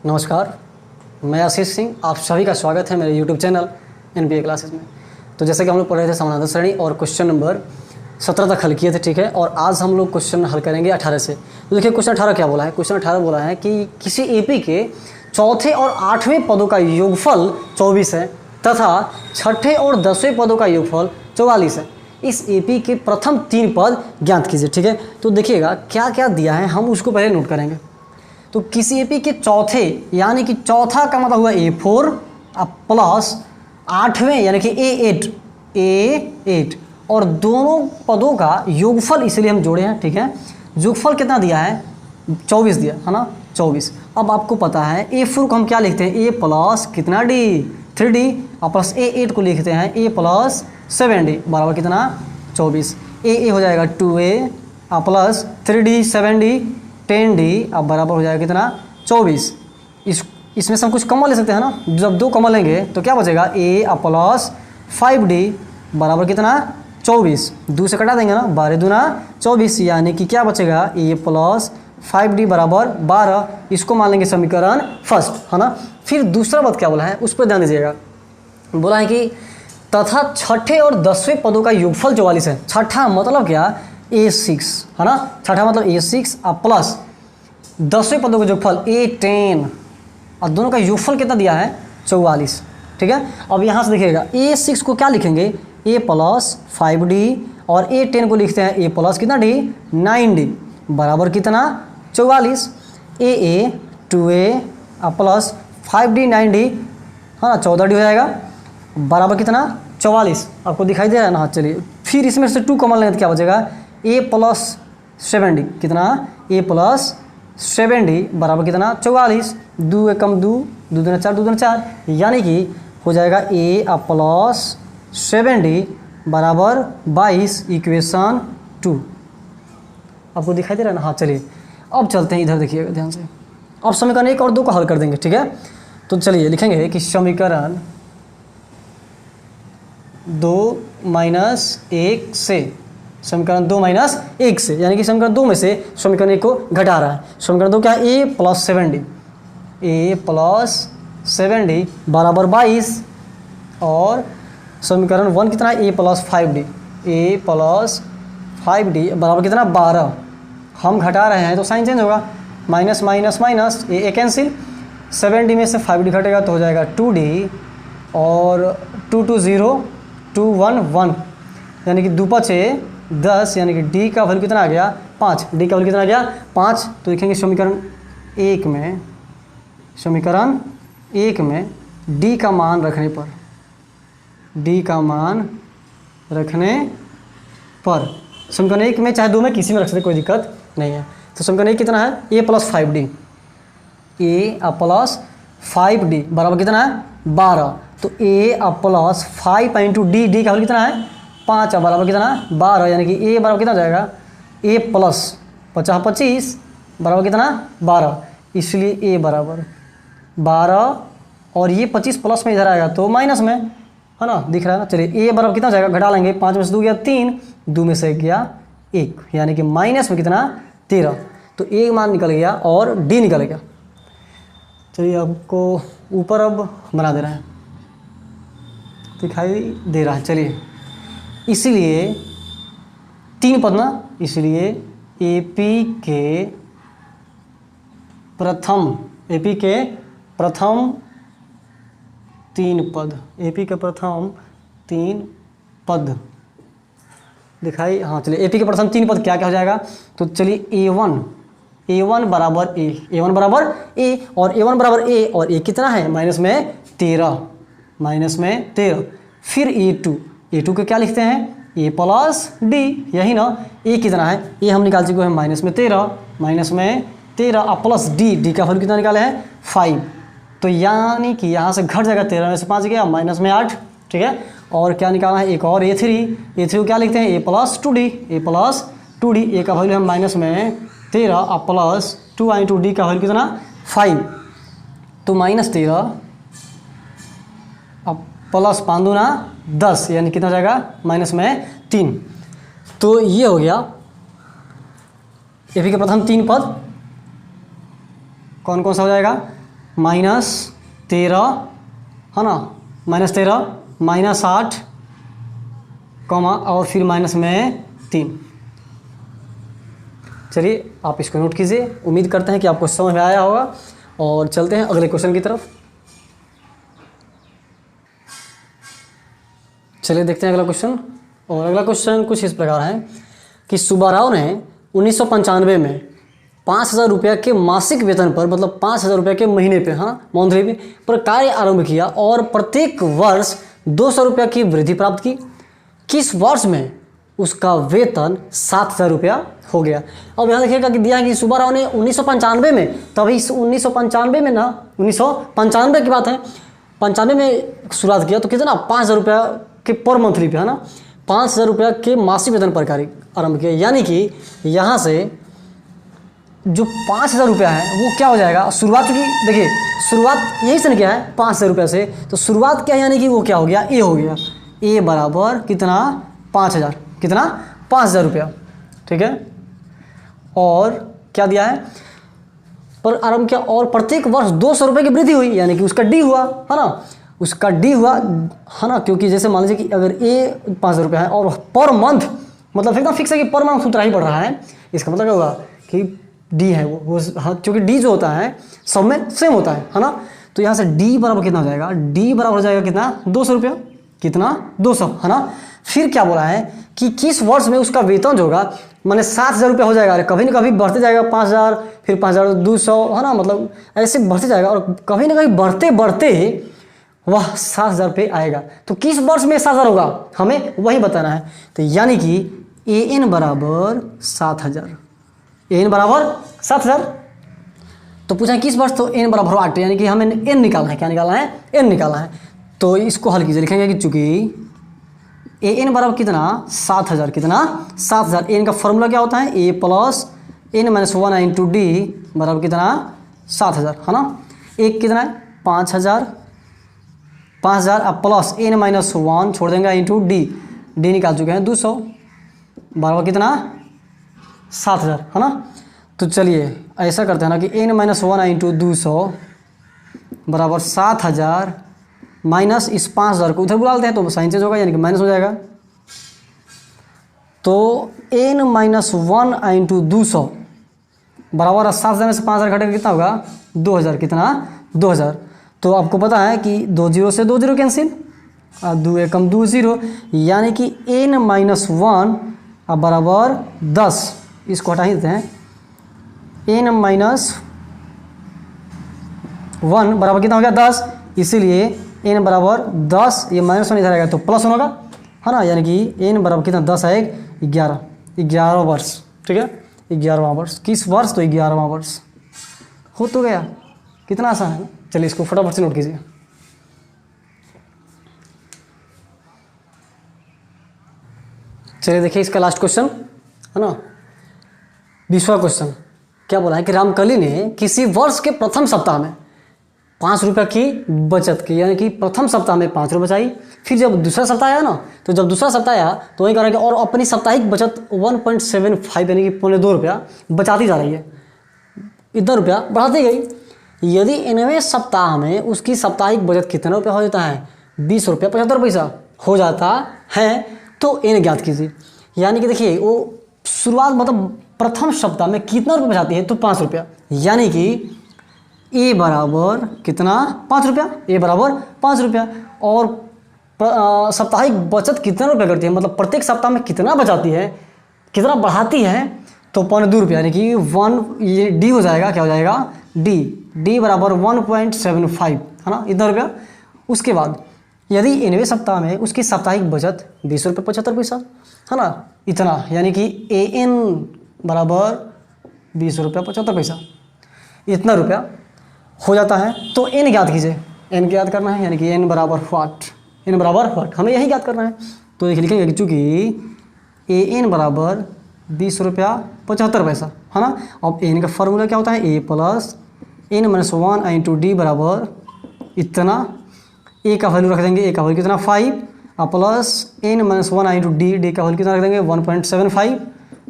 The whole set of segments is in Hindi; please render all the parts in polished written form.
नमस्कार, मैं आशीष सिंह। आप सभी का स्वागत है मेरे YouTube चैनल NBA क्लासेस में। तो जैसे कि हम लोग पढ़ रहे थे समानांतर श्रेणी और क्वेश्चन नंबर 17 तक हल किए थे, ठीक है। और आज हम लोग क्वेश्चन हल करेंगे 18 से। तो देखिए क्वेश्चन 18 क्या बोला है। क्वेश्चन 18 बोला है कि किसी एपी के चौथे और 8वें पदों का योगफल 24 है तथा छठे और 10वें पदों का योगफल 44 है। इस एपी के प्रथम 3 पद ज्ञात कीजिए, ठीक है। तो देखिएगा क्या क्या दिया है, हम उसको पहले नोट करेंगे। तो किसी एपी के चौथे यानी कि चौथा का मतलब हुआ A4 प्लस 8वें यानी कि A8 और दोनों पदों का योगफल इसलिए हम जोड़े हैं, ठीक है। योगफल कितना दिया है? 24 दिया है ना, 24। अब आपको पता है A4 को हम क्या लिखते हैं? A प्लस कितना D 3D और प्लस A8 को लिखते हैं A प्लस 7D बराबर कितना 24। A हो जाएगा 2A plus 3D 7D 10D अब बराबर हो जाएगा कितना 24। इसमें से हम कुछ कॉमन ले सकते हैं ना। जब 2 कॉमन लेंगे तो क्या बचेगा? A प्लस 5D बराबर कितना 24। 2 से कटा देंगे ना, 12 दूना 24 यानी कि क्या बचेगा? A प्लस 5D बराबर 12। इसको मान लेंगे समीकरण फर्स्ट, है ना। फिर दूसरा बात क्या बोला है उस पर ध्यान दीजिएगा। बोला है कि तथा छठे और 10वें पदों का योगफल 44 है। छठा मतलब क्या? A6, है ना। छठा मतलब A6 और प्लस 10वें पदों का योगफल A10 और दोनों का योगफल कितना दिया है? 44, ठीक है। अब यहाँ से देखिएगा A6 को क्या लिखेंगे? A प्लस 5D और A10 को लिखते हैं A प्लस कितना D 9D बराबर कितना 44। A 2A plus 5D 9D, है ना, 14D हो जाएगा बराबर कितना 44। आपको दिखाई दे रहा है ना। चलिए फिर इसमें से 2 कॉमन लेंगे तो क्या बचेगा? A प्लस 7D कितना? A प्लस 7D बराबर कितना 44। 2 एक कम 2, 2 दूना 4, 2 दूना 4 यानी कि हो जाएगा A प्लस 7D बराबर 22 इक्वेशन 2। आपको दिखाई दे रहा है ना। हाँ चलिए अब चलते हैं इधर, देखिएगा ध्यान से। अब समीकरण 1 और 2 को हल कर देंगे, ठीक है। तो चलिए लिखेंगे कि समीकरण 2 माइनस 1 से, समीकरण 2 माइनस 1 से यानी कि समीकरण 2 में से समीकरण 1 को घटा रहा है। समीकरण 2 क्या है? A plus 7D A plus 7D बराबर 22 और समीकरण 1 कितना है? A plus 5D A plus 5D बराबर कितना 12। हम घटा रहे हैं तो साइन चेंज होगा, minus minus minus A cancel. 7D में से 5D घटेगा तो हो जाएगा 2D और 2 2 0 2 1 1 यानी कि 2 5 10 यानी कि D का वैल्यू कितना आ गया 5। D का वैल्यू कितना आ गया 5। तो लिखेंगे समीकरण 1 में D का मान रखने पर समीकरण 1 में चाहे 2 में किसी में रख सकते, कोई दिक्कत नहीं है। तो समीकरण 1 कितना है? A plus 5D A plus 5D बराबर कितना है 12। तो A प्लस 5 इंटू D का वैल्यू कितना है 5 बराबर कितना 12 यानी कि A बराबर कितना हो जाएगा? A प्लस 50 25 बराबर कितना 12, इसलिए A बराबर 12 और ये 25 प्लस में इधर आएगा तो माइनस में, है ना, दिख रहा है ना। चलिए A बराबर कितना हो जाएगा? घटा लेंगे, 5 में से 2 गया 3, 2 में से 1 गया 1 यानी कि माइनस में कितना 13। तो A मान निकल गया और D निकल गया। चलिए आपको ऊपर अब बना दे रहा है, दिखाई दे रहा है। चलिए इसलिए 3 पद ना, इसलिए एपी के प्रथम 3 पद, एपी के प्रथम 3 पद दिखाई। हाँ चलिए एपी के प्रथम 3 पद क्या क्या हो जाएगा? तो चलिए A1 बराबर A और A1 बराबर A और A कितना है? माइनस में 13। फिर A2 को क्या लिखते हैं? A प्लस D, यही ना। A कितना है? A हम निकाल चुके हैं माइनस में 13 और प्लस D का वैल्यू कितना निकाले हैं 5। तो यानी कि यहाँ से घट जाएगा, 13 में से 5 गया माइनस में 8, ठीक है। और क्या निकालना है? एक और A3 को क्या लिखते हैं? A प्लस 2D A का वैल्यू है माइनस में 13 और प्लस 2 इंटू D का वैल्यू कितना 5। तो माइनस 13 अब प्लस 5 दूना 10 यानी कितना हो जाएगा? माइनस में 3। तो ये हो गया एपी के प्रथम 3 पद। कौन कौन सा हो जाएगा? -13 है ना, -13 -8 कॉमा और फिर माइनस में 3। चलिए आप इसको नोट कीजिए। उम्मीद करते हैं कि आपको समझ में आया होगा और चलते हैं अगले क्वेश्चन की तरफ। चलिए देखते हैं अगला क्वेश्चन। और अगला क्वेश्चन कुछ इस प्रकार है कि सुब्बाराव ने 1995 में 5,000 रुपये के मासिक वेतन पर, मतलब 5,000 रुपये के महीने पे, हाँ मंथली पे, पर कार्य आरंभ किया और प्रत्येक वर्ष 200 रुपये की वृद्धि प्राप्त की। किस वर्ष में उसका वेतन 7,000 रुपया हो गया? अब यहाँ देखिएगा कि दिया है कि सुब्बाराव ने 1995 में, तभी 1995 में ना, 1995 की बात है, 95 में शुरुआत किया तो कितना 5,000 रुपया के पर मंथली पे, है ना, 5,000 रुपया के मासिक वेतन पर कार्य आरंभ किया। यानी कि यहाँ से जो 5,000 रुपया है वो क्या हो जाएगा, शुरुआत की देखिए, शुरुआत यही से क्या है 5,000 रुपया से, तो शुरुआत क्या है, यानी कि वो क्या हो गया, ए हो गया। ए बराबर कितना 5,000, कितना 5,000 रुपया, ठीक है। और क्या दिया है, पर आरंभ किया और प्रत्येक वर्ष 200 रुपये की वृद्धि हुई, यानी कि उसका डी हुआ, है ना, उसका डी हुआ, है ना, क्योंकि जैसे मान लीजिए कि अगर ए 5,000 रुपया है और पर मंथ, मतलब एकदम फिक्स है कि पर मंथ उतना ही बढ़ रहा है, इसका मतलब क्या होगा कि डी है वो, हाँ, क्योंकि डी जो होता है सब में सेम होता है ना, तो यहाँ से डी बराबर कितना हो जाएगा, डी बराबर हो जाएगा कितना 200 रुपया, कितना 200, है ना। फिर क्या बोला है कि किस वर्ष में उसका वेतन जो होगा माने 7,000 रुपया हो जाएगा, कभी ना कभी बढ़ते जाएगा 5,000, फिर 5,200, है ना, मतलब ऐसे बढ़ते जाएगा और कभी ना कभी बढ़ते बढ़ते वह 7,000 पे आएगा। तो किस वर्ष में 7,000 होगा हमें वही बताना है। तो यानी कि ए एन बराबर 7,000, ए एन बराबर 7,000। तो पूछा किस वर्ष, तो एन बराबर 8, यानी कि हमें एन निकालना है, क्या निकालना है, एन निकालना है। तो इसको हल कीजिए, लिखेंगे कि चूंकि ए एन बराबर कितना 7,000, कितना 7,000, एन का फॉर्मूला क्या होता है, A plus N minus 1 into D बराबर कितना 7,000, है ना। एक कितना है 5,000, 5,000 अब प्लस एन माइनस 1 छोड़ देंगे इंटू डी, डी निकाल चुके हैं 200 बराबर कितना 7,000, है ना। तो चलिए ऐसा करते हैं ना कि एन माइनस 1 इंटू 200 बराबर 7,000 माइनस इस 5,000 को उधर बुला लेते हैं तो साइन चेंज होगा, यानी कि माइनस हो जाएगा। तो एन माइनस 1 इंटू 200 बराबर 7,000 में से 5,000 घटेगा कितना होगा 2,000, कितना 2,000। तो आपको पता है कि 2 0 से 2 0 कैंसिल, 2 एकम 2 0, यानी कि एन माइनस 1 बराबर 10, इसको हटा ही देते हैं, एन माइनस 1 बराबर कितना हो गया 10, इसीलिए एन बराबर 10, ये माइनस 1 इधर आएगा तो प्लस 1 होगा, है ना, यानी कि एन बराबर कितना 10 है 11 वर्ष, ठीक है, 11वां वर्ष। किस वर्ष, तो 11वां वर्ष हो तो गया, कितना आसान है। चलिए इसको फटाफट से नोट कीजिए। चलिए देखिए इसका लास्ट क्वेश्चन, है ना, 20वां क्वेश्चन। क्या बोला है कि रामकली ने किसी वर्ष के प्रथम सप्ताह में 5 रुपये की बचत की, यानी कि प्रथम सप्ताह में 5 रुपये बचाई। फिर जब दूसरा सप्ताह आया ना, तो जब दूसरा सप्ताह आया तो वही कह रहा है कि और अपनी साप्ताहिक बचत 1.75 यानी कि 2.25 रुपया बचाती जा रही है, इतना रुपया बढ़ाती गई। यदि 9वें सप्ताह में उसकी साप्ताहिक बचत कितना रुपया हो जाता है 20 रुपया 75 पैसा हो जाता है, तो एन ज्ञात कीजिए। यानी कि देखिए वो शुरुआत मतलब प्रथम सप्ताह में कितना रुपया बचाती है, तो 5 रुपया, यानी कि ए बराबर कितना 5 रुपया, ए बराबर 5 रुपया। और साप्ताहिक बचत कितना रुपया करती है, मतलब प्रत्येक सप्ताह में कितना बचाती है, कितना बढ़ाती है, तो 2.25 रुपया, यानी कि 1, ये डी हो जाएगा, क्या हो जाएगा डी बराबर 1.75, है ना, इतना रुपया। उसके बाद यदि 9वें सप्ताह में उसकी साप्ताहिक बचत 20 रुपये 75 पैसा, है ना, इतना, यानी कि ए एन बराबर 20 रुपया 75 पैसा, इतना रुपया हो जाता है। तो एन ज्ञात कीजिए, एन ज्ञात करना है, यानी कि एन बराबर व्हाट, एन बराबर व्हाट, हमें यही ज्ञात करना है। तो देखिए लिखेंगे कि चूँकि ए एन बराबर 20 रुपया 75 पैसा, है ना। अब एन का फॉर्मूला क्या होता है, A plus N minus 1 into D बराबर इतना, ए का वैल्यू रख देंगे, ए का वैल्यू कितना 5 plus N minus 1 into d, d का वैल्यू कितना रख देंगे 1.75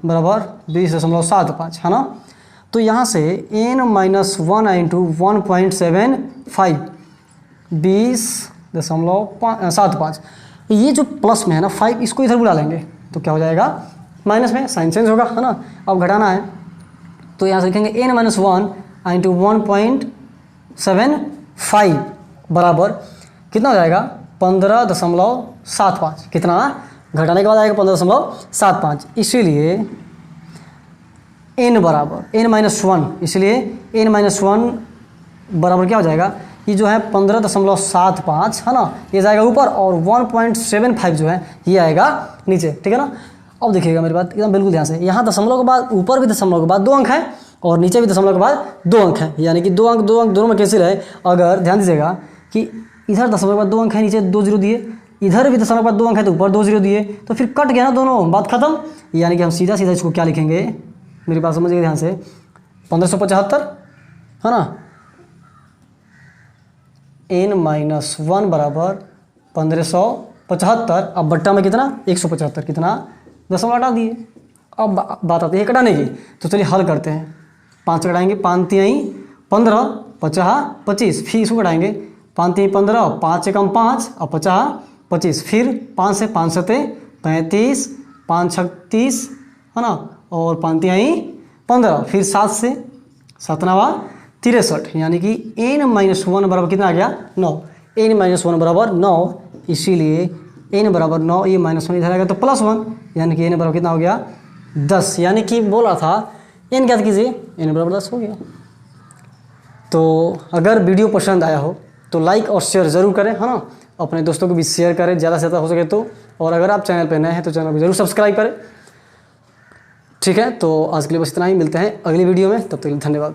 बराबर 20.75, है ना। तो यहाँ से n माइनस 1 इंटू 1.75 20.75, ये जो प्लस में है ना 5, इसको इधर बुला लेंगे तो क्या हो जाएगा माइनस में, साइन चेंज होगा, है ना। अब घटाना है तो यहाँ से लिखेंगे n माइनस 1 इंटू 1.75 बराबर कितना हो जाएगा 15.75, कितना घटाने के बाद आएगा 15.75, इसीलिए n बराबर n माइनस 1, इसलिए n माइनस 1 बराबर क्या हो जाएगा, ये जो है 15.75 है ना, ये जाएगा ऊपर और 1.75 जो है ये आएगा नीचे, ठीक है ना। अब देखिएगा मेरी बात एकदम बिल्कुल ध्यान से, यहाँ दशमलव के बाद ऊपर भी दशमलव के बाद 2 अंक है और नीचे भी दशमलव के बाद 2 अंक है, यानी कि 2 अंक दोनों में कैसे रहे। अगर ध्यान दीजिएगा कि इधर दशमलव के बाद 2 अंक है, नीचे 2 जीरो दिए, इधर भी दशमलव के बाद 2 अंक है तो ऊपर 2 जीरो दिए, तो फिर कट गया ना दोनों, बात खत्म। यानी कि हम सीधा सीधा इसको क्या लिखेंगे, मेरी बात समझिए ध्यान से, 1575 है ना, n माइनस 1 बराबर 1575, अब बट्टा में कितना 175, कितना दशमलव हटा दिए। अब बात आती है कटाने की, तो चलिए हल करते हैं। 5 कटाएंगे, 5 3 15, 50 25, फिर इसको कटाएंगे 5 3 15, 5 एकम 5 और 50 25, फिर 5 से 5 7 35, 5 6 30 है ना, और 5 3 15, फिर 7 से 7 9 63, यानी कि n माइनस 1 बराबर कितना आ गया 9, n माइनस 1 बराबर 9, इसीलिए n बराबर 9, ये माइनस 1 इधर आ गया तो प्लस 1, यानी कि n बराबर कितना हो गया 10, यानी कि बोला था n ज्ञात कीजिए, n बराबर 10 हो गया। तो अगर वीडियो पसंद आया हो तो लाइक और शेयर ज़रूर करें, है ना, अपने दोस्तों को भी शेयर करें ज़्यादा से ज़्यादा हो सके तो, और अगर आप चैनल पर नए हैं तो चैनल को जरूर सब्सक्राइब करें। ठीक है, तो आज के लिए बस इतना ही, मिलते हैं अगली वीडियो में, तब तक के लिए धन्यवाद।